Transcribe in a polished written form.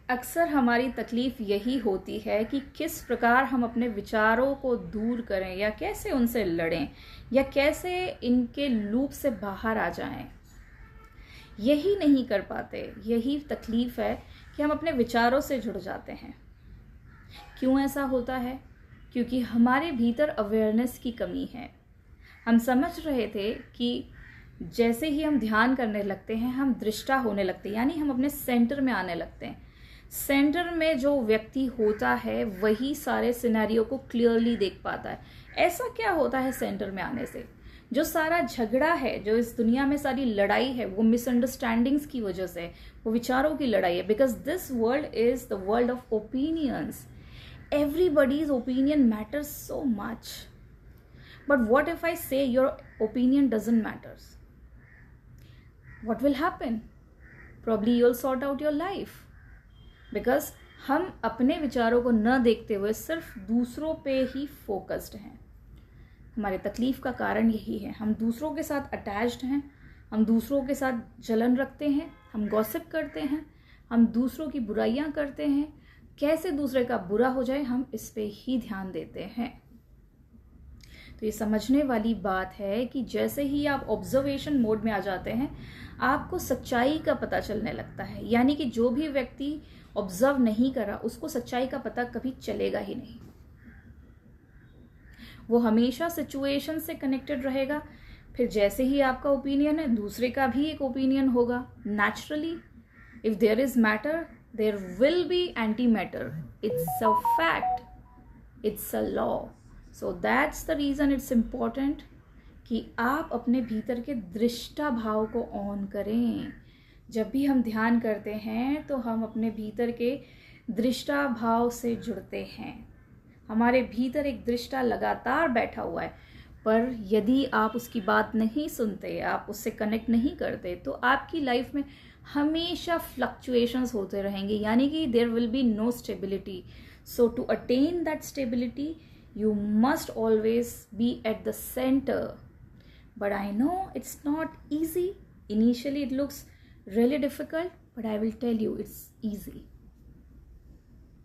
अक्सर हमारी तकलीफ यही होती है कि किस प्रकार हम अपने विचारों को दूर करें या कैसे उनसे लड़ें या कैसे इनके लूप से बाहर आ जाएं। यही नहीं कर पाते। यही तकलीफ है कि हम अपने विचारों से जुड़ जाते हैं। क्यों ऐसा होता है? क्योंकि हमारे भीतर अवेयरनेस की कमी है। हम समझ रहे थे कि जैसे ही हम ध्यान करने लगते हैं हम दृष्टा होने लगते हैं, यानी हम अपने सेंटर में आने लगते हैं। सेंटर में जो व्यक्ति होता है वही सारे सिनेरियो को क्लियरली देख पाता है। ऐसा क्या होता है सेंटर में आने से? जो सारा झगड़ा है, जो इस दुनिया में सारी लड़ाई है, वो मिसअंडरस्टैंडिंग्स की वजह से, वो विचारों की लड़ाई है। Because this world is the world of opinions. Everybody's opinion matters so much. But what if I say your opinion doesn't matter? What will happen? Probably you'll sort out your life. Because हम अपने विचारों को न देखते हुए सिर्फ दूसरों पे ही फोकस्ड हैं। हमारे तकलीफ का कारण यही है। हम दूसरों के साथ अटैच्ड हैं, हम दूसरों के साथ जलन रखते हैं, हम गॉसिप करते हैं, हम दूसरों की बुराइयां करते हैं। कैसे दूसरे का बुरा हो जाए हम इस पे ही ध्यान देते हैं। तो ये समझने वाली बात है कि जैसे ही आप ऑब्जर्वेशन मोड में आ जाते हैं आपको सच्चाई का पता चलने लगता है। यानी कि जो भी व्यक्ति ऑब्जर्व नहीं करा उसको सच्चाई का पता कभी चलेगा ही नहीं। वो हमेशा सिचुएशन से कनेक्टेड रहेगा। फिर जैसे ही आपका ओपिनियन है दूसरे का भी एक ओपिनियन होगा। Naturally if there is matter there will be antimatter. It's a fact. It's a law. So that's the reason it's important कि आप अपने भीतर के दृष्टा भाव को ऑन करें। जब भी हम ध्यान करते हैं तो हम अपने भीतर के दृष्टा भाव से जुड़ते हैं। हमारे भीतर एक दृष्टा लगातार बैठा हुआ है, पर यदि आप उसकी बात नहीं सुनते, आप उससे कनेक्ट नहीं करते, तो आपकी लाइफ में हमेशा फ्लक्चुएशंस होते रहेंगे। यानी कि there will be no stability. So to attain that stability you must always be at the centre. But I know it's not easy. Initially it looks really difficult, but I will tell you it's easy.